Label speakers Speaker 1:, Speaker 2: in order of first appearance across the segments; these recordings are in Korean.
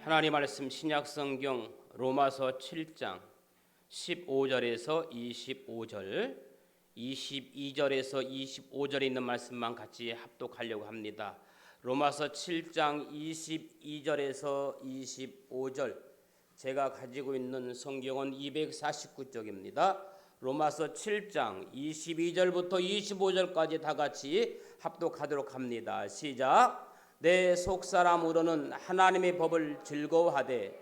Speaker 1: 하나님 말씀 신약성경 로마서 7장 15절에서 25절, 22절에서 25절에 있는 말씀만 같이 합독하려고 합니다. 로마서 7장 22절에서 25절, 제가 가지고 있는 성경은 249쪽입니다. 로마서 7장 22절부터 25절까지 다 같이 합독하도록 합니다. 시작. 내 속사람으로는 하나님의 법을 즐거워하되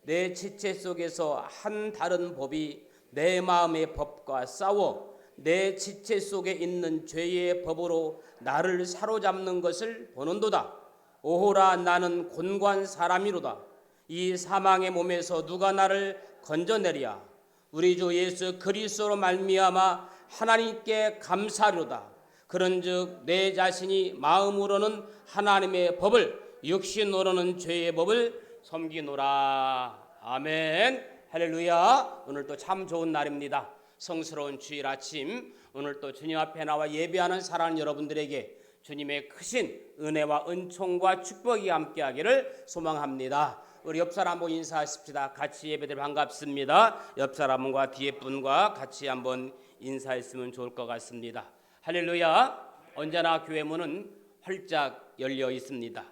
Speaker 1: 내 지체 속에서 한 다른 법이 내 마음의 법과 싸워 내 지체 속에 있는 죄의 법으로 나를 사로잡는 것을 보는도다. 오호라, 나는 곤고한 사람이로다. 이 사망의 몸에서 누가 나를 건져내랴. 우리 주 예수 그리스도로 말미암아 하나님께 감사하리로다. 그런즉 내 자신이 마음으로는 하나님의 법을, 육신으로는 죄의 법을 섬기노라. 아멘. 할렐루야. 오늘 또 참 좋은 날입니다. 성스러운 주일 아침, 오늘 또 주님 앞에 나와 예배하는 사랑하는 여러분들에게 주님의 크신 은혜와 은총과 축복이 함께하기를 소망합니다. 우리 옆 사람 한번 인사하십시다. 같이 예배들 반갑습니다. 옆 사람과 뒤에 분과 같이 한번 인사했으면 좋을 것 같습니다. 할렐루야. 언제나 교회 문은 활짝 열려 있습니다.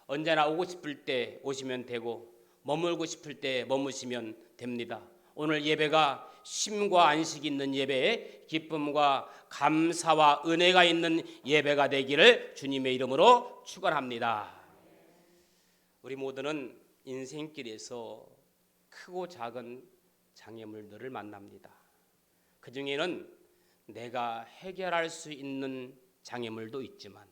Speaker 1: 언제나 오고 싶을 때 오시면 되고 머물고 싶을 때 머무시면 됩니다. 오늘 예배가 쉼과 안식이 있는 예배, 기쁨과 감사와 은혜가 있는 예배가 되기를 주님의 이름으로 축원합니다. 우리 모두는 인생길에서 크고 작은 장애물들을 만납니다. 그 중에는 내가 해결할 수 있는 장애물도 있지만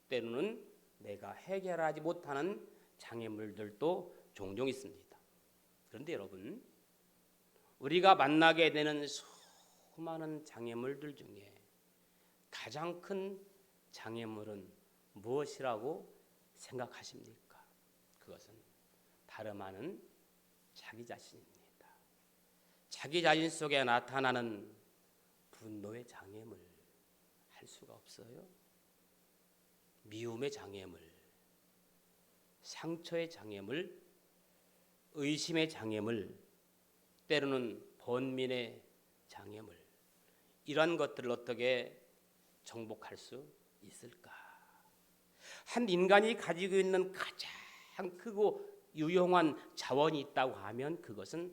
Speaker 1: 때로는 내가 해결하지 못하는 장애물들도 종종 있습니다. 그런데 여러분, 우리가 만나게 되는 수많은 장애물들 중에 가장 큰 장애물은 무엇이라고 생각하십니까? 그것은 다름 아닌 자기 자신입니다. 자기 자신 속에 나타나는 분노의 장애물, 할 수가 없어요. 미움의 장애물, 상처의 장애물, 의심의 장애물, 때로는 번민의 장애물, 이러한 것들을 어떻게 정복할 수 있을까? 한 인간이 가지고 있는 가장 크고 유용한 자원이 있다고 하면 그것은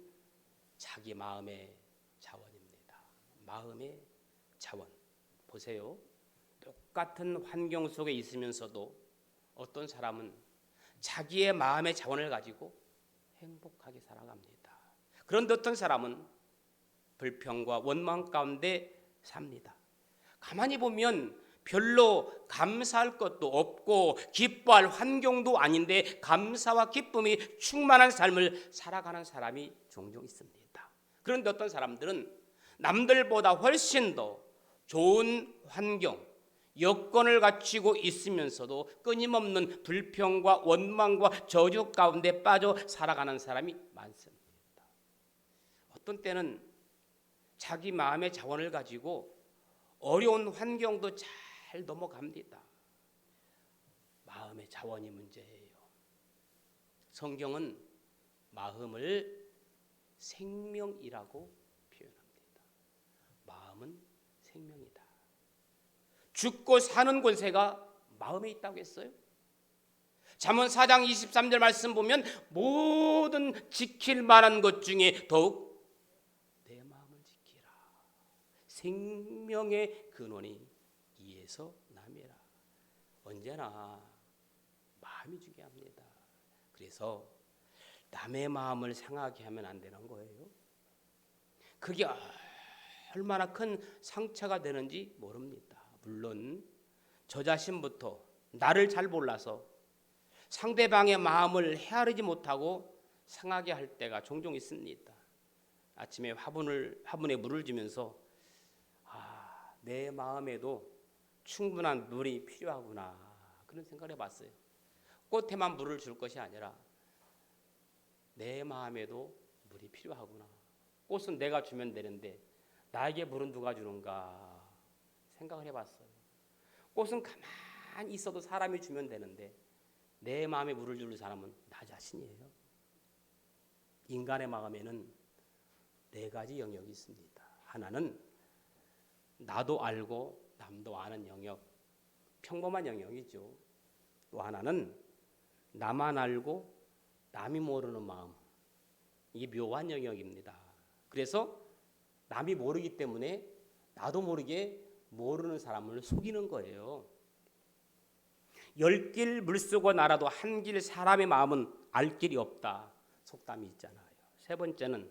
Speaker 1: 자기 마음의 자원입니다. 마음의 자원. 보세요. 똑같은 환경 속에 있으면서도 어떤 사람은 자기의 마음의 자원을 가지고 행복하게 살아갑니다. 그런데 어떤 사람은 불평과 원망 가운데 삽니다. 가만히 보면 별로 감사할 것도 없고 기뻐할 환경도 아닌데 감사와 기쁨이 충만한 삶을 살아가는 사람이 종종 있습니다. 그런데 어떤 사람들은 남들보다 훨씬 더 좋은 환경, 여건을 갖추고 있으면서도 끊임없는 불평과 원망과 저주 가운데 빠져 살아가는 사람이 많습니다. 어떤 때는 자기 마음의 자원을 가지고 어려운 환경도 잘 넘어갑니다. 마음의 자원이 문제예요. 성경은 마음을 생명이라고 표현합니다. 마음은 생명이다. 죽고 사는 권세가 마음에 있다고 했어요. 잠언 4장 23절 말씀 보면 모든 지킬 만한 것 중에 더욱 내 마음을 지키라. 생명의 근원이 이에서 남이라. 언제나 마음이 중요합니다. 그래서 남의 마음을 상하게 하면 안 되는 거예요. 그게 얼마나 큰 상처가 되는지 모릅니다. 물론 저 자신부터 나를 잘 몰라서 상대방의 마음을 헤아리지 못하고 상하게 할 때가 종종 있습니다. 아침에 화분에 물을 주면서 내 마음에도 충분한 물이 필요하구나, 그런 생각을 해봤어요. 꽃에만 물을 줄 것이 아니라 내 마음에도 물이 필요하구나. 꽃은 내가 주면 되는데 나에게 물은 누가 주는가 생각을 해봤어요. 꽃은 가만히 있어도 사람이 주면 되는데 내 마음에 물을 줄 사람은 나 자신이에요. 인간의 마음에는 네 가지 영역이 있습니다. 하나는 나도 알고 남도 아는 영역, 평범한 영역이죠. 또 하나는 나만 알고 남이 모르는 마음, 이게 묘한 영역입니다. 그래서 남이 모르기 때문에 나도 모르게 모르는 사람을 속이는 거예요. 10길 물쓰고 날아도 한 길 사람의 마음은 알 길이 없다, 속담이 있잖아요. 세 번째는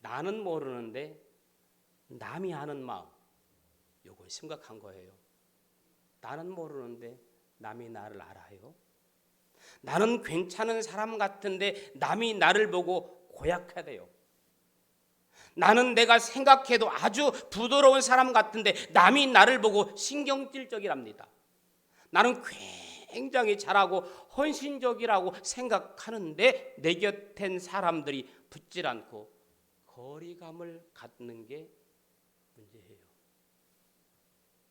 Speaker 1: 나는 모르는데 남이 아는 마음, 이건 심각한 거예요. 나는 모르는데 남이 나를 알아요. 나는 괜찮은 사람 같은데 남이 나를 보고 고약하대요. 나는 내가 생각해도 아주 부드러운 사람 같은데 남이 나를 보고 신경질적이랍니다. 나는 굉장히 잘하고 헌신적이라고 생각하는데 내 곁엔 사람들이 붙질 않고 거리감을 갖는 게 문제예요.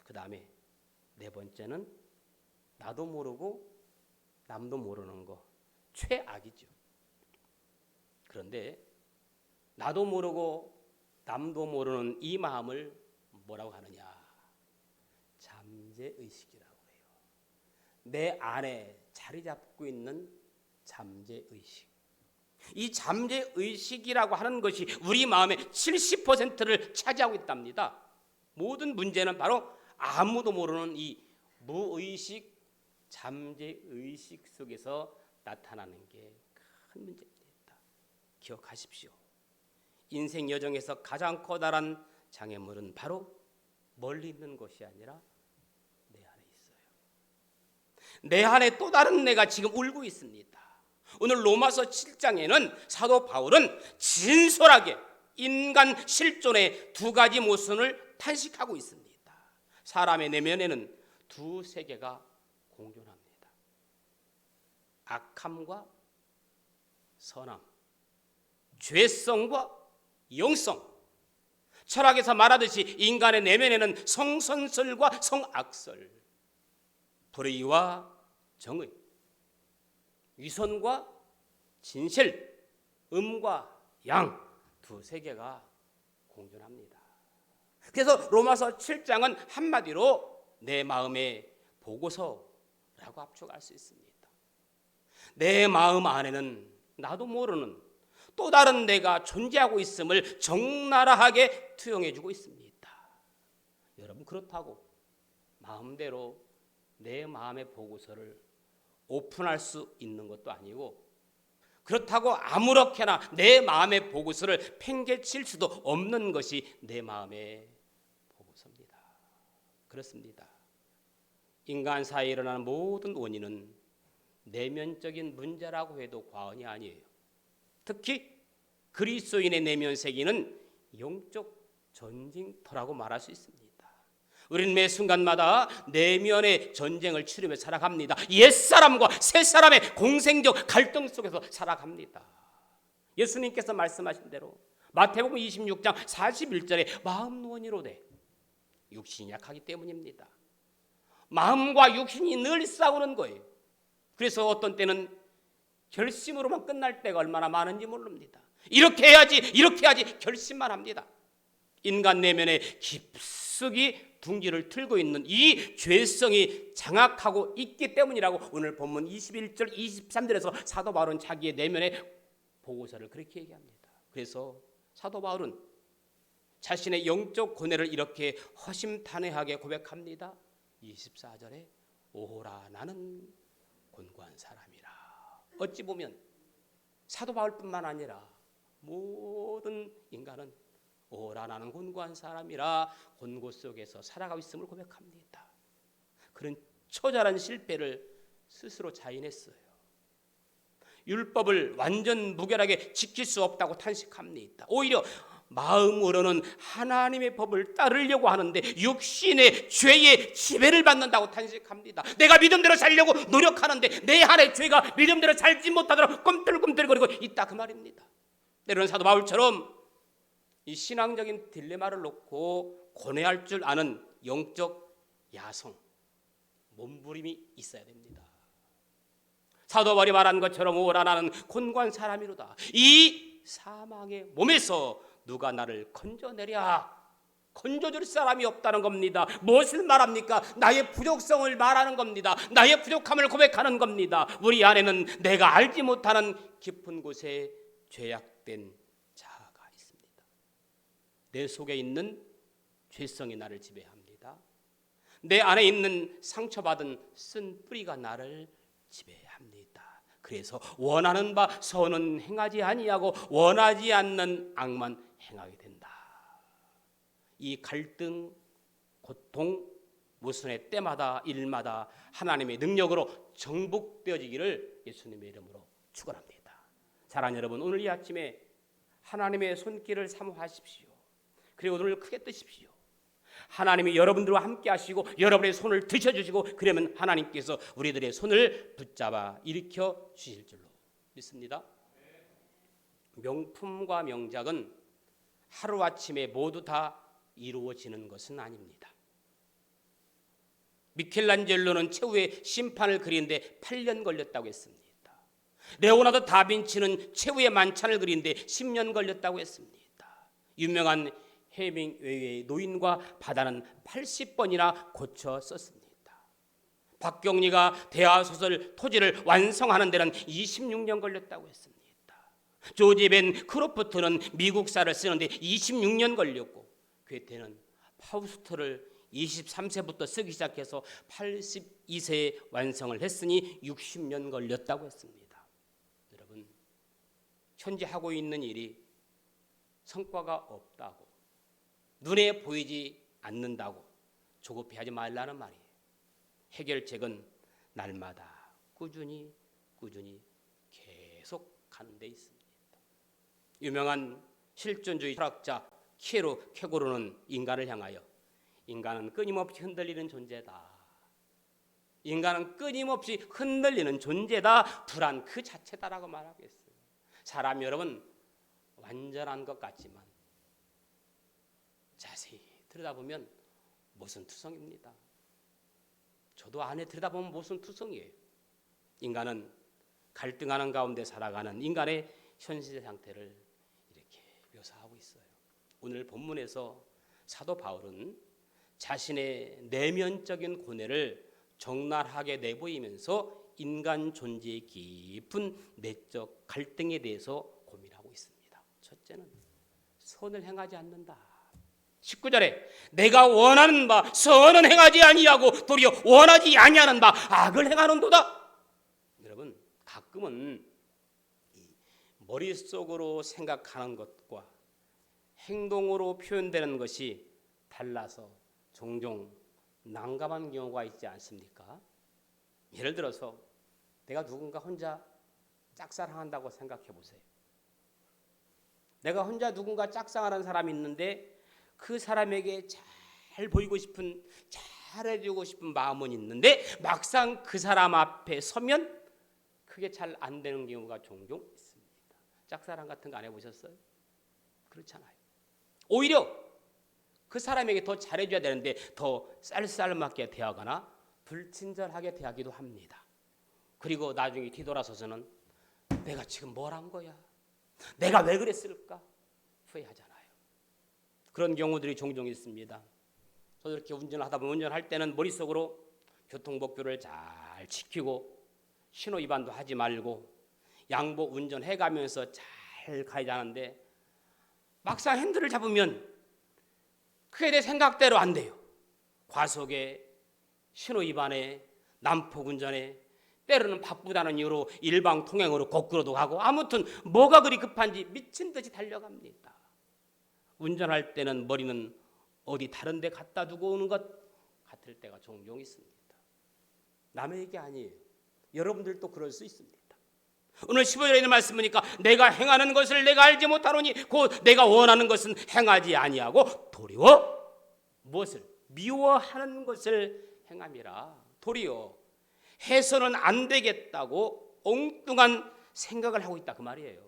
Speaker 1: 그 다음에 네 번째는 나도 모르고 남도 모르는 거, 최악이죠. 그런데 나도 모르고 남도 모르는 이 마음을 뭐라고 하느냐? 잠재의식이라고 해요. 내 안에 자리 잡고 있는 잠재의식. 이 잠재의식이라고 하는 것이 우리 마음의 70%를 차지하고 있답니다. 모든 문제는 바로 아무도 모르는 이 무의식, 잠재의식 속에서 나타나는 게 큰 문제입니다. 기억하십시오. 인생 여정에서 가장 커다란 장애물은 바로 멀리 있는 것이 아니라 내 안에 있어요. 내 안에 또 다른 내가 지금 울고 있습니다. 오늘 로마서 7장에는 사도 바울은 진솔하게 인간 실존의 두 가지 모순을 탄식하고 있습니다. 사람의 내면에는 두 세계가 공존합니다. 악함과 선함, 죄성과 영성. 철학에서 말하듯이 인간의 내면에는 성선설과 성악설, 불의와 정의, 위선과 진실, 음과 양, 두 세계가 공존합니다. 그래서 로마서 7장은 한마디로 내 마음의 보고서라고 압축할 수 있습니다. 내 마음 안에는 나도 모르는 또 다른 내가 존재하고 있음을 적나라하게 투영해주고 있습니다. 여러분, 그렇다고 마음대로 내 마음의 보고서를 오픈할 수 있는 것도 아니고, 그렇다고 아무렇게나 내 마음의 보고서를 팽개칠 수도 없는 것이 내 마음의 보고서입니다. 그렇습니다. 인간 사이에 일어나는 모든 원인은 내면적인 문제라고 해도 과언이 아니에요. 특히 그리스도인의 내면 세계는 영적 전쟁터라고 말할 수 있습니다. 우리는 매 순간마다 내면의 전쟁을 치르며 살아갑니다. 옛사람과 새사람의 공생적 갈등 속에서 살아갑니다. 예수님께서 말씀하신 대로 마태복음 26장 41절에 마음 노원이로되 육신이 약하기 때문입니다. 마음과 육신이 늘 싸우는 거예요. 그래서 어떤 때는 결심으로만 끝날 때가 얼마나 많은지 모릅니다. 이렇게 해야지 결심만 합니다. 인간 내면에 깊숙이 둥지를 틀고 있는 이 죄성이 장악하고 있기 때문이라고 오늘 본문 21절 23절에서 사도 바울은 자기의 내면의 보고서를 그렇게 얘기합니다. 그래서 사도 바울은 자신의 영적 고뇌를 이렇게 허심탄회하게 고백합니다. 24절에 오호라 나는 곤고한 사람이라. 어찌 보면 사도 바울뿐만 아니라 모든 인간은 오호라 나는 곤고한 사람이라 곤고 속에서 살아가고 있음을 고백합니다. 그런 처절한 실패를 스스로 자인했어요. 율법을 완전 무결하게 지킬 수 없다고 탄식합니다. 오히려 마음으로는 하나님의 법을 따르려고 하는데 육신의 죄의 지배를 받는다고 탄식합니다. 내가 믿음대로 살려고 노력하는데 내 안의 죄가 믿음대로 살지 못하도록 꿈틀꿈틀거리고 있다, 그 말입니다. 때로는 사도 바울처럼 이 신앙적인 딜레마를 놓고 고뇌할 줄 아는 영적 야성, 몸부림이 있어야 됩니다. 사도 바울이 말한 것처럼 오라 나는 곤고한 사람이로다. 이 사망의 몸에서 누가 나를 건져내랴? 건져줄 사람이 없다는 겁니다. 무엇을 말합니까? 나의 부족성을 말하는 겁니다. 나의 부족함을 고백하는 겁니다. 우리 안에는 내가 알지 못하는 깊은 곳에 죄악된 자아가 있습니다. 내 속에 있는 죄성이 나를 지배합니다. 내 안에 있는 상처받은 쓴 뿌리가 나를 지배합니다. 그래서 원하는 바 선은 행하지 아니하고 원하지 않는 악만 행하게 된다. 이 갈등, 고통, 모순의 때마다 일마다 하나님의 능력으로 정복되어지기를 예수님의 이름으로 축원합니다. 사랑하는 여러분, 오늘 이 아침에 하나님의 손길을 사모하십시오. 그리고 눈을 크게 뜨십시오. 하나님이 여러분들과 함께 하시고 여러분의 손을 드셔주시고 그러면 하나님께서 우리들의 손을 붙잡아 일으켜 주실 줄로 믿습니다. 명품과 명작은 하루아침에 모두 다 이루어지는 것은 아닙니다. 미켈란젤로는 최후의 심판을 그리는데 8년 걸렸다고 했습니다. 레오나르도 다빈치는 최후의 만찬을 그리는데 10년 걸렸다고 했습니다. 유명한 헤밍웨이의 노인과 바다는 80번이나 고쳐 썼습니다. 박경리가 대하소설 토지를 완성하는 데는 26년 걸렸다고 했습니다. 조지 벤 크로프트는 미국사를 쓰는데 26년 걸렸고 괴테는 파우스트를 23세부터 쓰기 시작해서 82세에 완성을 했으니 60년 걸렸다고 했습니다. 여러분, 현재 하고 있는 일이 성과가 없다고 눈에 보이지 않는다고 조급해하지 말라는 말이에요. 해결책은 날마다 꾸준히 계속 가는 데 있습니다. 유명한 실존주의 철학자 키에로 케고르는 인간을 향하여 인간은 끊임없이 흔들리는 존재다. 인간은 끊임없이 흔들리는 존재다. 불안 그 자체다라고 말하겠어요. 사람이 여러분 완전한 것 같지만 자세히 들여다보면 모순투성입니다. 저도 안에 들여다보면 모순투성이에요. 인간은 갈등하는 가운데 살아가는 인간의 현실 상태를 이렇게 묘사하고 있어요. 오늘 본문에서 사도 바울은 자신의 내면적인 고뇌를 적나라하게 내보이면서 인간 존재의 깊은 내적 갈등에 대해서 고민하고 있습니다. 첫째는 선을 행하지 않는다. 19절에 내가 원하는 바 선은 행하지 아니하고 도리어 원하지 아니하는 바 악을 행하는도다. 여러분, 가끔은 머릿속으로 생각하는 것과 행동으로 표현되는 것이 달라서 종종 난감한 경우가 있지 않습니까? 예를 들어서 내가 누군가 혼자 짝사랑한다고 생각해 보세요. 내가 혼자 누군가 짝사랑하는 사람이 있는데 그 사람에게 잘 보이고 싶은, 잘해주고 싶은 마음은 있는데 막상 그 사람 앞에 서면 그게 잘 안 되는 경우가 종종 있습니다. 짝사랑 같은 거 안 해보셨어요? 그렇잖아요. 오히려 그 사람에게 더 잘해줘야 되는데 더 쌀쌀맞게 대하거나 불친절하게 대하기도 합니다. 그리고 나중에 뒤돌아서서는 내가 지금 뭘 한 거야? 내가 왜 그랬을까? 후회하잖아요. 그런 경우들이 종종 있습니다. 저도 이렇게 운전을 하다 보면 운전할 때는 머릿속으로 교통법규를 잘 지키고 신호 위반도 하지 말고 양보 운전해가면서 잘 가야하는데 막상 핸들을 잡으면 그게 내 생각대로 안 돼요. 과속에 신호 위반에 난폭 운전에 때로는 바쁘다는 이유로 일방통행으로 거꾸로도 가고 아무튼 뭐가 그리 급한지 미친 듯이 달려갑니다. 운전할 때는 머리는 어디 다른 데 갖다 두고 오는 것 같을 때가 종종 있습니다. 남의 얘기 아니에요. 여러분들도 그럴 수 있습니다. 오늘 15절에 있는 말씀 보니까 내가 행하는 것을 내가 알지 못하노니 곧 내가 원하는 것은 행하지 아니하고 도리어 무엇을? 미워하는 것을 행함이라. 도리어 해서는 안 되겠다고 엉뚱한 생각을 하고 있다 그 말이에요.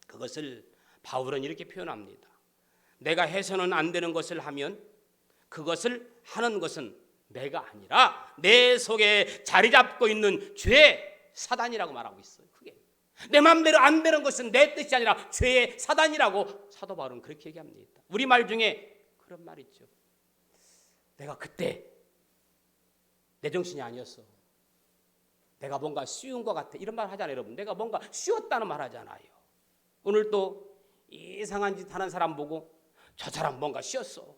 Speaker 1: 그것을 바울은 이렇게 표현합니다. 내가 해서는 안 되는 것을 하면 그것을 하는 것은 내가 아니라 내 속에 자리 잡고 있는 죄, 사단이라고 말하고 있어요. 그게 내 마음대로 안 되는 것은 내 뜻이 아니라 죄의 사단이라고 사도 바울은 그렇게 얘기합니다. 우리말 중에 그런 말 있죠. 내가 그때 내 정신이 아니었어. 내가 뭔가 쉬운 것 같아. 이런 말 하잖아요, 여러분. 내가 뭔가 쉬웠다는 말 하잖아요. 오늘 또 이상한 짓 하는 사람 보고 저 사람 뭔가 쉬었어.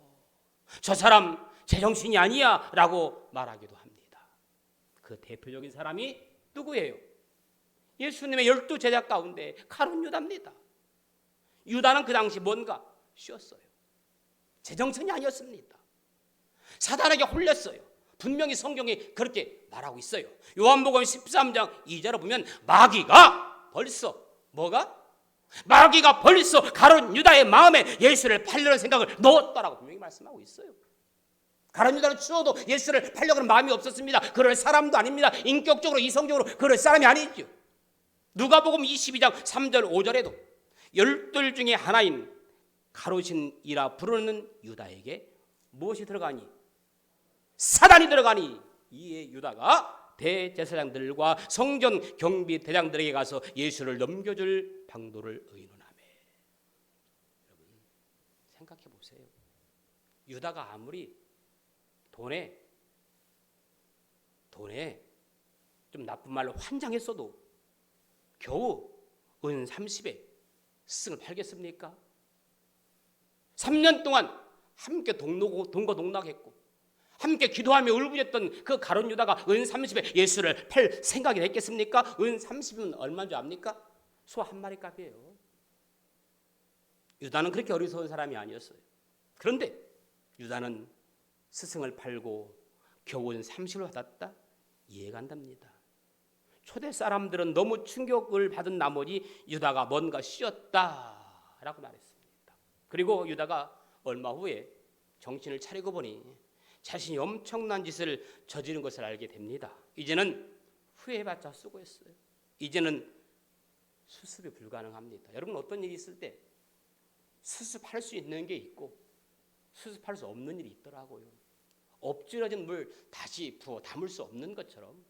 Speaker 1: 저 사람 제정신이 아니야 라고 말하기도 합니다. 그 대표적인 사람이 누구예요? 예수님의 12 제자 가운데 가룟 유다입니다. 유다는 그 당시 뭔가 쉬었어요. 제정신이 아니었습니다. 사단에게 홀렸어요. 분명히 성경이 그렇게 말하고 있어요. 요한복음 13장 2절을 보면 마귀가 벌써 가룟 유다의 마음에 예수를 팔려는 생각을 넣었다라고 분명히 말씀하고 있어요. 가룟 유다는 추워도 예수를 팔려는 마음이 없었습니다. 그럴 사람도 아닙니다. 인격적으로 이성적으로 그럴 사람이 아니죠. 누가복음 22장 3절 5절에도 12 중에 하나인 가롯인이라 부르는 유다에게 무엇이 들어가니? 사단이 들어가니. 이에 유다가 대제사장들과 성전 경비 대장들에게 가서 예수를 넘겨줄 방도를 의논하며. 여러분 생각해 보세요. 유다가 아무리 돈에 좀 나쁜 말로 환장했어도 겨우 은 30에 스승을 팔겠습니까? 3년 동안 함께 동거동락했고 함께 기도하며 울부짖던 그 가룟 유다가 은 30에 예수를 팔 생각이 됐겠습니까? 은 30은 얼마인 줄 압니까? 소 한 마리 값이에요. 유다는 그렇게 어리석은 사람이 아니었어요. 그런데 유다는 스승을 팔고 겨우 은 30을 받았다? 이해가 안 됩니다. 초대 사람들은 너무 충격을 받은 나머지 유다가 뭔가 쉬었다라고 말했습니다. 그리고 유다가 얼마 후에 정신을 차리고 보니 자신이 엄청난 짓을 저지른 것을 알게 됩니다. 이제는 후회해봤자 수고했어요. 이제는 수습이 불가능합니다. 여러분 어떤 일이 있을 때 수습할 수 있는 게 있고 수습할 수 없는 일이 있더라고요. 엎질러진 물 다시 부어 담을 수 없는 것처럼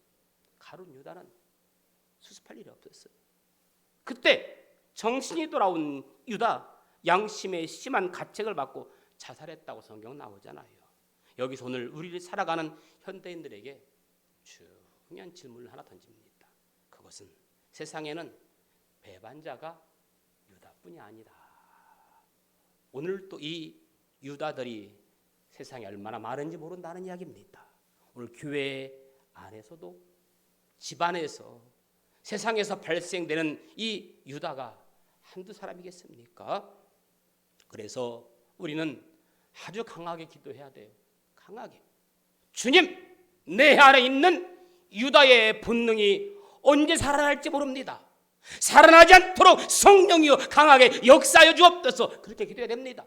Speaker 1: 가룟 유다는 수습할 일이 없었어요. 그때 정신이 돌아온 유다, 양심의 심한 가책을 받고 자살했다고 성경 나오잖아요. 여기서 오늘 우리를 살아가는 현대인들에게 중요한 질문을 하나 던집니다. 그것은 세상에는 배반자가 유다뿐이 아니다. 오늘 또 이 유다들이 세상에 얼마나 많은지 모른다는 이야기입니다. 오늘 교회 안에서도 집안에서 세상에서 발생되는 이 유다가 한두 사람이겠습니까? 그래서 우리는 아주 강하게 기도해야 돼요. 강하게. 주님, 내 안에 있는 유다의 본능이 언제 살아날지 모릅니다. 살아나지 않도록 성령이여 강하게 역사하여 주옵소서. 그렇게 기도해야 됩니다.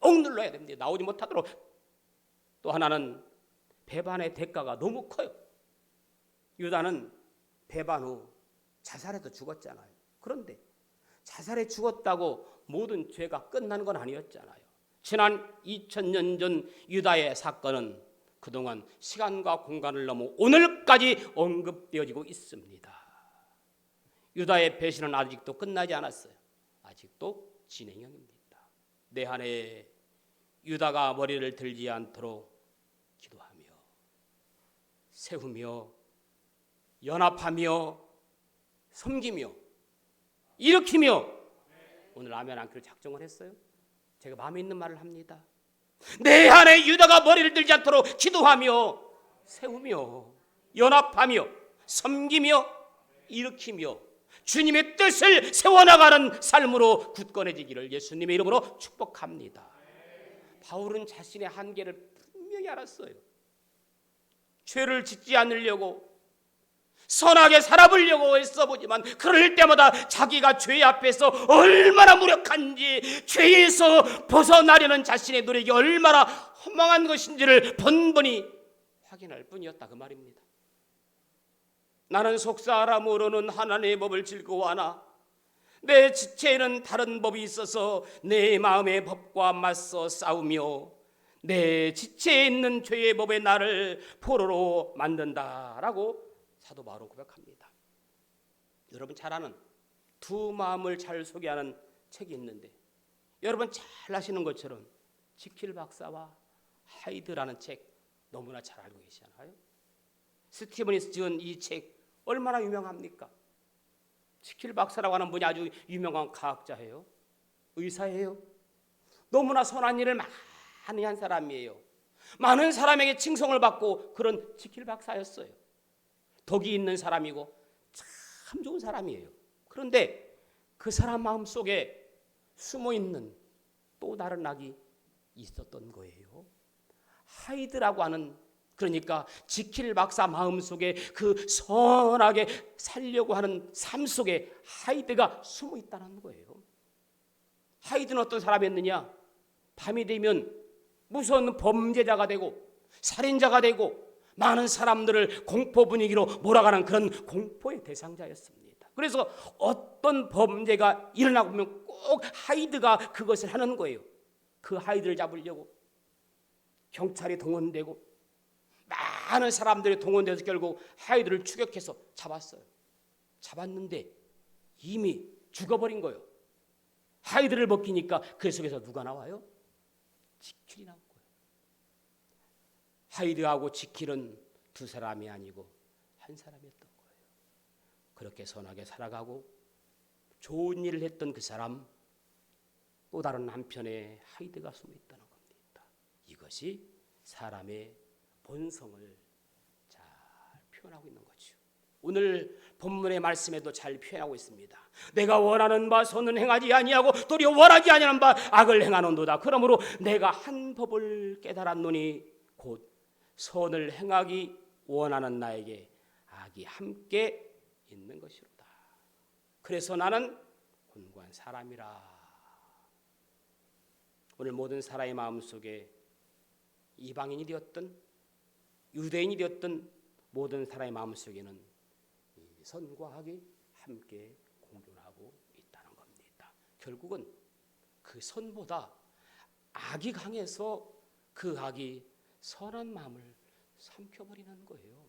Speaker 1: 억눌러야 됩니다. 나오지 못하도록. 또 하나는 배반의 대가가 너무 커요. 유다는 배반 후 자살해서 죽었잖아요. 그런데 자살해 죽었다고 모든 죄가 끝난 건 아니었잖아요. 지난 2000년 전 유다의 사건은 그동안 시간과 공간을 넘어 오늘까지 언급되어지고 있습니다. 유다의 배신은 아직도 끝나지 않았어요. 아직도 진행형입니다. 내 안에 유다가 머리를 들지 않도록 기도하며 세우며 연합하며 섬기며 일으키며 오늘 아멘 안기로 작정을 했어요. 제가 마음에 있는 말을 합니다. 내 안에 유다가 머리를 들지 않도록 기도하며 세우며 연합하며 섬기며 일으키며 주님의 뜻을 세워나가는 삶으로 굳건해지기를 예수님의 이름으로 축복합니다. 바울은 자신의 한계를 분명히 알았어요. 죄를 짓지 않으려고 선하게 살아보려고 애써보지만 그럴 때마다 자기가 죄 앞에서 얼마나 무력한지, 죄에서 벗어나려는 자신의 노력이 얼마나 허망한 것인지를 번번이 확인할 뿐이었다 그 말입니다. 나는 속사람으로는 하나님의 법을 즐거워하나 내 지체에는 다른 법이 있어서 내 마음의 법과 맞서 싸우며 내 지체에 있는 죄의 법에 나를 포로로 만든다라고 사도 바울은 고백합니다. 여러분 잘 아는 두 마음을 잘 소개하는 책이 있는데 여러분 잘 아시는 것처럼 지킬 박사와 하이드라는 책 너무나 잘 알고 계시잖아요. 스티븐이 지은 이 책 얼마나 유명합니까? 지킬 박사라고 하는 분이 아주 유명한 과학자예요. 의사예요. 너무나 선한 일을 많이 한 사람이에요. 많은 사람에게 칭송을 받고 그런 지킬 박사였어요. 덕이 있는 사람이고 참 좋은 사람이에요. 그런데 그 사람 마음속에 숨어있는 또 다른 악이 있었던 거예요. 하이드라고 하는, 그러니까 지킬 박사 마음속에 그 선하게 살려고 하는 삶 속에 하이드가 숨어 있다는 거예요. 하이드는 어떤 사람이었느냐? 밤이 되면 무서운 범죄자가 되고 살인자가 되고 많은 사람들을 공포 분위기로 몰아가는 그런 공포의 대상자였습니다. 그래서 어떤 범죄가 일어나고 보면 꼭 하이드가 그것을 하는 거예요. 그 하이드를 잡으려고 경찰이 동원되고 많은 사람들이 동원돼서 결국 하이드를 추격해서 잡았어요. 잡았는데 이미 죽어버린 거예요. 하이드를 벗기니까 그 속에서 누가 나와요? 지킬이 나온 거예요. 하이드하고 지킬은 두 사람이 아니고 한 사람이었던 거예요. 그렇게 선하게 살아가고 좋은 일을 했던 그 사람, 또 다른 한편에 하이드가 숨어 있다는 겁니다. 이것이 사람의 본성을 잘 표현하고 있는 거죠. 오늘 본문의 말씀에도 잘 표현하고 있습니다. 내가 원하는 바 선은 행하지 아니하고 도리어 원하지 아니하는 바 악을 행하는도다. 그러므로 내가 한 법을 깨달았노니 곧 선을 행하기 원하는 나에게 악이 함께 있는 것이로다. 그래서 나는 곤고한 사람이라. 오늘 모든 사람의 마음속에 이방인이 되었든 유대인이 되었든 모든 사람의 마음속에는 선과 악이 함께 공존하고 있다는 겁니다. 결국은 그 선보다 악이 강해서 그 악이 선한 마음을 삼켜버리는 거예요.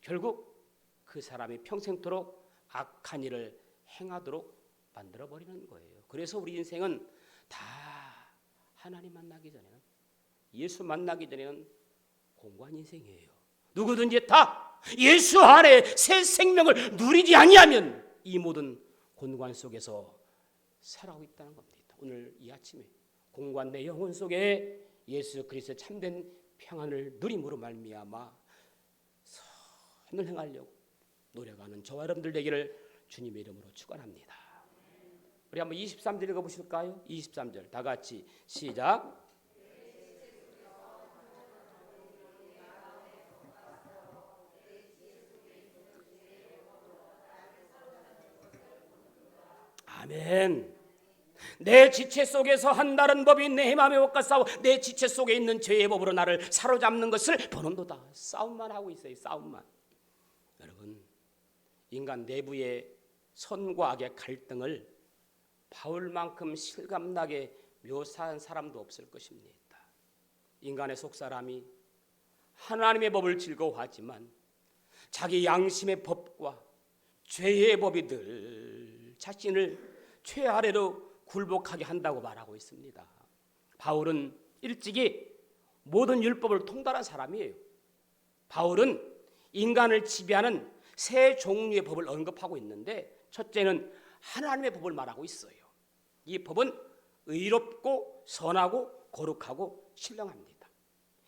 Speaker 1: 결국 그 사람이 평생토록 악한 일을 행하도록 만들어버리는 거예요. 그래서 우리 인생은 다 하나님 만나기 전에는, 예수 만나기 전에는 공고한 인생이에요. 누구든지 다 예수 안에 새 생명을 누리지 아니하면 이 모든 곤고한 속에서 살아가고 있다는 겁니다. 오늘 이 아침에 공고한 내 영혼 속에 예수 그리스도의 참된 평안을 누림으로 말미암아 선을 행하려고 노력하는 저와 여러분들 되기를 주님의 이름으로 축원합니다. 우리 한번 23절 읽어보실까요? 23절 다 같이 시작. 아멘. 내 지체 속에서 한 다른 법이 내 마음의 법과 싸워 내 지체 속에 있는 죄의 법으로 나를 사로잡는 것을 보는도다. 싸움만 하고 있어요. 싸움만. 여러분, 인간 내부의 선과 악의 갈등을 바울만큼 실감나게 묘사한 사람도 없을 것입니다. 인간의 속사람이 하나님의 법을 즐거워하지만 자기 양심의 법과 죄의 법이 늘 자신을 죄 아래로 굴복하게 한다고 말하고 있습니다. 바울은 일찍이 모든 율법을 통달한 사람이에요. 바울은 인간을 지배하는 세 종류의 법을 언급하고 있는데 첫째는 하나님의 법을 말하고 있어요. 이 법은 의롭고 선하고 거룩하고 신령합니다.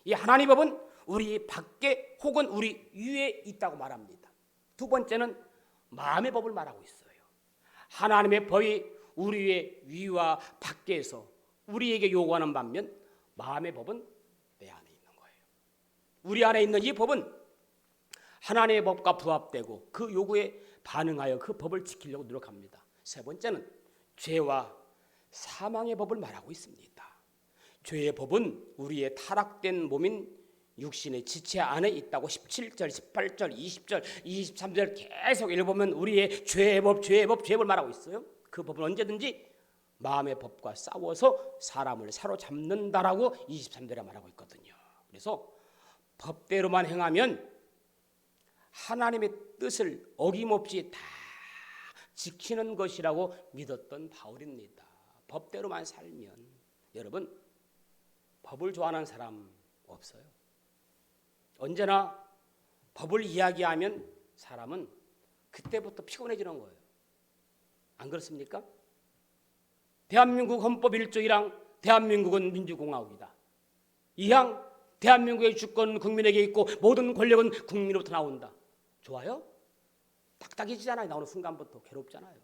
Speaker 1: 이 하나님의 법은 우리 밖에 혹은 우리 위에 있다고 말합니다. 두 번째는 마음의 법을 말하고 있어요. 하나님의 법이 우리의 위와 밖에서 우리에게 요구하는 반면 마음의 법은 내 안에 있는 거예요. 우리 안에 있는 이 법은 하나님의 법과 부합되고 그 요구에 반응하여 그 법을 지키려고 노력합니다. 세 번째는 죄와 사망의 법을 말하고 있습니다. 죄의 법은 우리의 타락된 몸인 육신의 지체 안에 있다고 17절, 18절, 20절, 23절 계속 읽어보면 우리의 죄의 법을 말하고 있어요. 그 법은 언제든지 마음의 법과 싸워서 사람을 사로잡는다라고 23절에 말하고 있거든요. 그래서 법대로만 행하면 하나님의 뜻을 어김없이 다 지키는 것이라고 믿었던 바울입니다. 법대로만 살면 여러분 법을 좋아하는 사람 없어요. 언제나 법을 이야기하면 사람은 그때부터 피곤해지는 거예요. 안 그렇습니까? 대한민국 헌법 1조 1항 대한민국은 민주공화국이다. 2항 대한민국의 주권은 국민에게 있고 모든 권력은 국민으로부터 나온다. 좋아요? 딱딱해지잖아요. 나오는 순간부터 괴롭잖아요.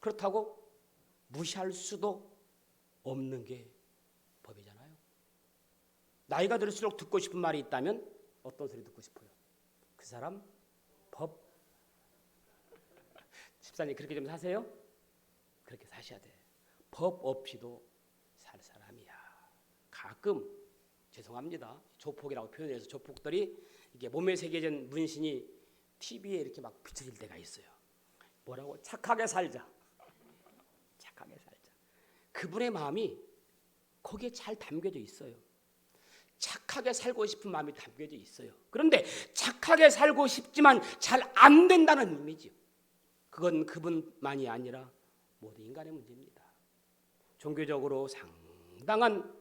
Speaker 1: 그렇다고 무시할 수도 없는 게 법이잖아요. 나이가 들수록 듣고 싶은 말이 있다면 어떤 소리 듣고 싶어요? 그 사람 법. 집사님 그렇게 좀 사세요? 그렇게 사셔야 돼. 법 없이도 살 사람이야. 가끔 죄송합니다. 조폭이라고 표현해서 조폭들이 이게 몸에 새겨진 문신이 TV에 이렇게 막 비춰질 때가 있어요. 뭐라고? 착하게 살자. 착하게 살자. 그분의 마음이 거기에 잘 담겨져 있어요. 착하게 살고 싶은 마음이 담겨져 있어요. 그런데 착하게 살고 싶지만 잘 안 된다는 의미죠. 그건 그분만이 아니라 모든 인간의 문제입니다. 종교적으로 상당한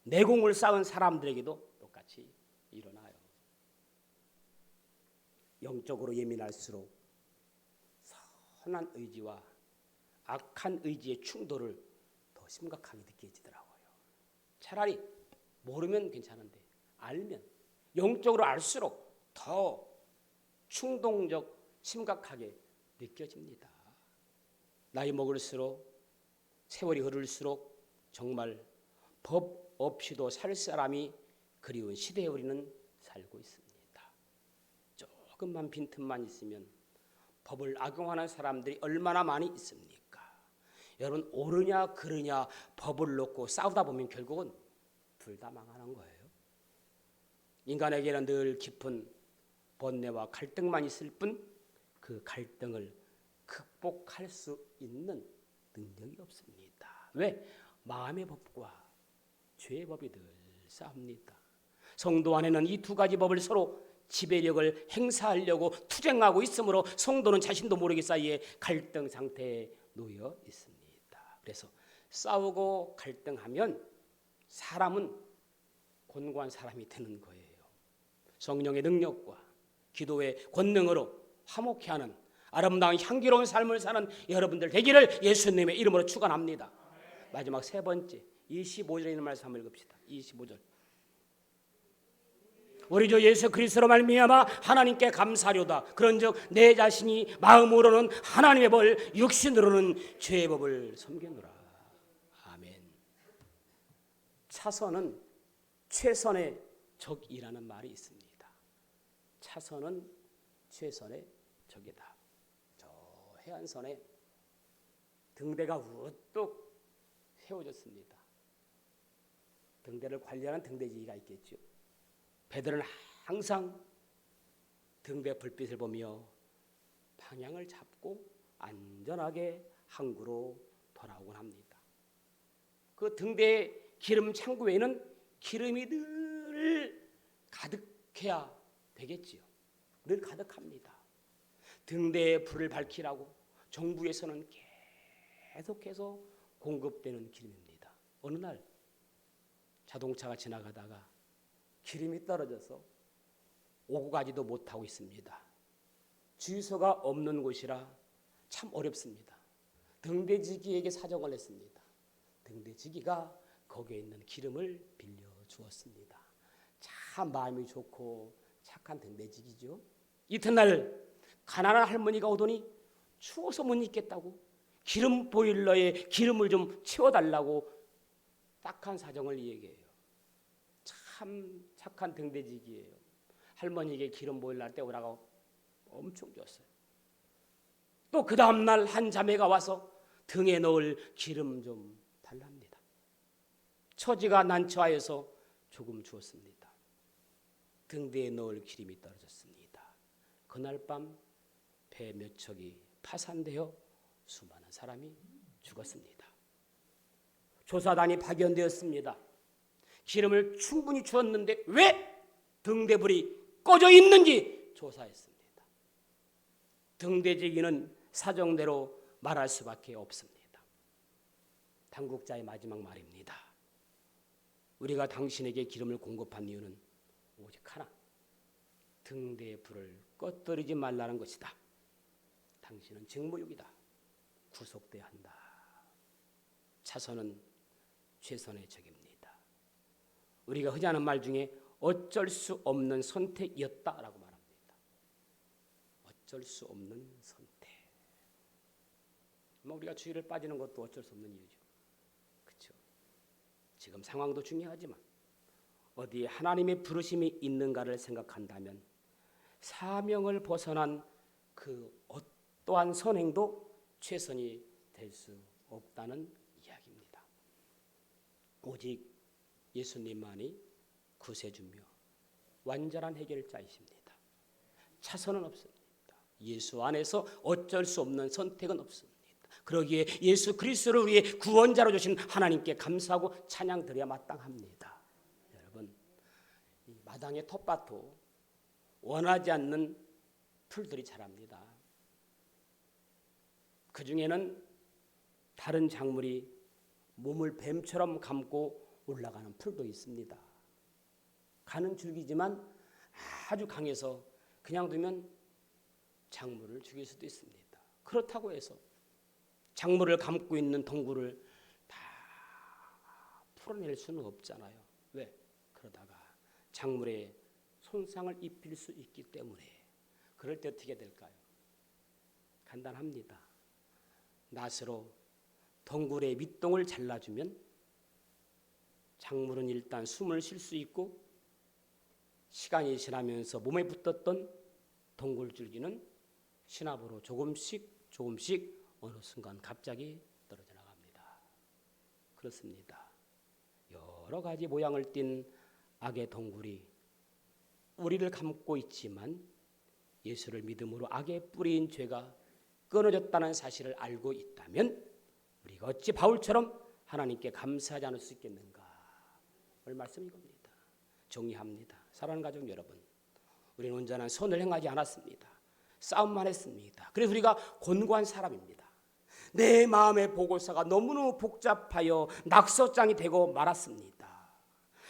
Speaker 1: 내공을 쌓은 사람들에게도 똑같이 일어나요. 영적으로 예민할수록 선한 의지와 악한 의지의 충돌을 더 심각하게 느껴지더라고요. 차라리 모르면 괜찮은데 알면 영적으로 알수록 더 충동적 심각하게 느껴집니다. 나이 먹을수록 세월이 흐를수록 정말 법 없이도 살 사람이 그리운 시대에 우리는 살고 있습니다. 조금만 빈틈만 있으면 법을 악용하는 사람들이 얼마나 많이 있습니까? 여러분 옳으냐 그르냐 법을 놓고 싸우다 보면 결국은 둘 다 망하는 거예요. 인간에게는 늘 깊은 번뇌와 갈등만 있을 뿐 그 갈등을 극복할 수 있는 능력이 없습니다. 왜? 마음의 법과 죄의 법이 늘 싸웁니다. 성도 안에는 이 두 가지 법을 서로 지배력을 행사하려고 투쟁하고 있으므로 성도는 자신도 모르게 사이에 갈등 상태에 놓여 있습니다. 그래서 싸우고 갈등하면 사람은 곤고한 사람이 되는 거예요. 성령의 능력과 기도의 권능으로 화목케 하는 아름다운 향기로운 삶을 사는 여러분들 되기를 예수님의 이름으로 축원합니다. 마지막 세 번째 25절에 있는 말씀 한번 읽읍시다. 25절. 우리 주 예수 그리스도로 말미암아 하나님께 감사하려다. 그런즉 내 자신이 마음으로는 하나님의 벌, 육신으로는 죄의 법을 섬기노라. 아멘. 차선은 최선의 적이라는 말이 있습니다. 차선은 최선의 적이다. 저 해안선에 등대가 우뚝 세워졌습니다. 등대를 관리하는 등대지기가 있겠죠. 배들은 항상 등대 불빛을 보며 방향을 잡고 안전하게 항구로 돌아오곤 합니다. 그 등대 기름 창고에는 기름이 늘 가득해야 되겠지요. 늘 가득합니다. 등대에 불을 밝히라고 정부에서는 계속해서 공급되는 기름입니다. 어느 날 자동차가 지나가다가 기름이 떨어져서 오고 가지도 못하고 있습니다. 주유소가 없는 곳이라 참 어렵습니다. 등대지기에게 사정을 했습니다. 등대지기가 거기에 있는 기름을 빌려주었습니다. 참 마음이 좋고 착한 등대지기죠. 이튿날 가난한 할머니가 오더니 추워서 못 있겠다고 기름 보일러에 기름을 좀 채워달라고 딱한 사정을 얘기해요. 참 착한 등대지기예요. 할머니에게 기름 보일러 할 때 오라고 엄청 줬어요. 또 그 다음날 한 자매가 와서 등에 넣을 기름 좀 달랍니다. 처지가 난처하여서 조금 주었습니다. 등대에 넣을 기름이 떨어졌습니다. 그날 밤 배 몇 척이 파산되어 수많은 사람이 죽었습니다. 조사단이 파견되었습니다. 기름을 충분히 주었는데 왜 등대불이 꺼져 있는지 조사했습니다. 등대지기는 사정대로 말할 수밖에 없습니다. 당국자의 마지막 말입니다. 우리가 당신에게 기름을 공급한 이유는 오직 하나, 등대의 불을 꺼뜨리지 말라는 것이다. 당신은 직무유기다. 구속돼야 한다. 차선은 최선의 적입니다. 우리가 흔히 하는 말 중에 어쩔 수 없는 선택이었다라고 말합니다. 어쩔 수 없는 선택. 우리가 주의를 빠지는 것도 어쩔 수 없는 이유죠. 그렇죠? 지금 상황도 중요하지만 어디에 하나님의 부르심이 있는가를 생각한다면 사명을 벗어난 그 어떠한 선행도 최선이 될 수 없다는 이야기입니다. 오직 예수님만이 구세주며 완전한 해결자이십니다. 차선은 없습니다. 예수 안에서 어쩔 수 없는 선택은 없습니다. 그러기에 예수 그리스도를 우리의 구원자로 주신 하나님께 감사하고 찬양드려야 마땅합니다. 여러분, 이 마당의 텃밭도 원하지 않는 풀들이 자랍니다. 그 중에는 다른 작물이 몸을 뱀처럼 감고 올라가는 풀도 있습니다. 가는 줄기지만 아주 강해서 그냥 두면 작물을 죽일 수도 있습니다. 그렇다고 해서 작물을 감고 있는 덩굴을 다 풀어낼 수는 없잖아요. 왜? 그러다가 작물에 손상을 입힐 수 있기 때문에. 그럴 때 어떻게 될까요? 간단합니다. 낫으로 덩굴의 밑동을 잘라주면 작물은 일단 숨을 쉴 수 있고 시간이 지나면서 몸에 붙었던 덩굴줄기는 신압으로 조금씩 어느 순간 갑자기 떨어져 나갑니다. 그렇습니다. 여러 가지 모양을 띤 악의 덩굴이 우리를 감고 있지만 예수를 믿음으로 악의 뿌리인 죄가 끊어졌다는 사실을 알고 있다면 우리가 어찌 바울처럼 하나님께 감사하지 않을 수 있겠는가? 오늘 말씀 이겁니다. 정리합니다. 사랑하는 가족 여러분, 우리는 온전한 선을 행하지 않았습니다. 싸움만 했습니다. 그래서 우리가 곤고한 사람입니다. 내 마음의 보고서가 너무너무 복잡하여 낙서장이 되고 말았습니다.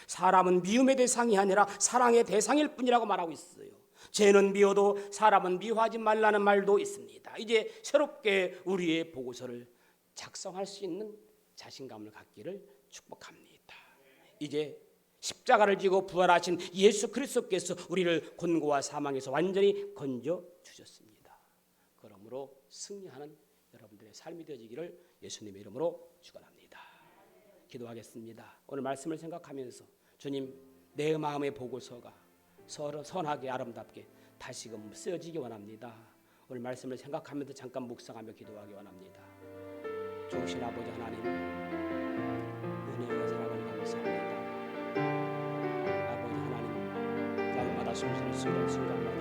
Speaker 1: 사람은 미움의 대상이 아니라 사랑의 대상일 뿐이라고 말하고 있어요. 죄는 미워도 사람은 미워하지 말라는 말도 있습니다. 이제 새롭게 우리의 보고서를 작성할 수 있는 자신감을 갖기를 축복합니다. 이제 십자가를 지고 부활하신 예수 그리스도께서 우리를 곤고와 사망에서 완전히 건져 주셨습니다. 그러므로 승리하는 여러분들의 삶이 되어지기를 예수님의 이름으로 축원합니다. 기도하겠습니다. 오늘 말씀을 생각하면서 주님, 내 마음의 보고서가 서로 선하게 아름답게 다시금 쓰여지기 원합니다. 오늘 말씀을 생각하면서 잠깐 묵상하며 기도하기 원합니다. 좋으신 아버지 하나님, 은혜와 사랑을 감사합니다. 아버지 하나님, 날마다 숨쉬는 순간마다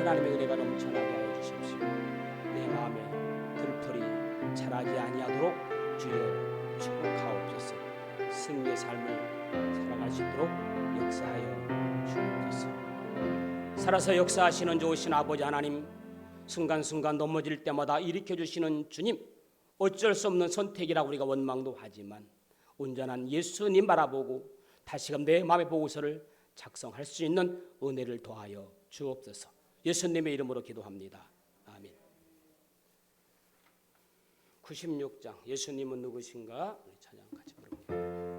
Speaker 1: 하나님의 은혜가 넘쳐나게 하여 주십시오. 내 마음에 들풀이 자라지 아니하도록 주여 축복하옵소서. 승리의 삶을 살아갈 수 있도록 역사하여 주옵소서. 살아서 역사하시는 좋으신 아버지 하나님, 순간순간 넘어질 때마다 일으켜주시는 주님, 어쩔 수 없는 선택이라고 우리가 원망도 하지만 온전한 예수님 바라보고 다시금 내 마음의 보고서를 작성할 수 있는 은혜를 더하여 주옵소서. 예수님의 이름으로 기도합니다. 아멘. 96장 예수님은 누구신가? 우리 찬양 같이 부릅니다.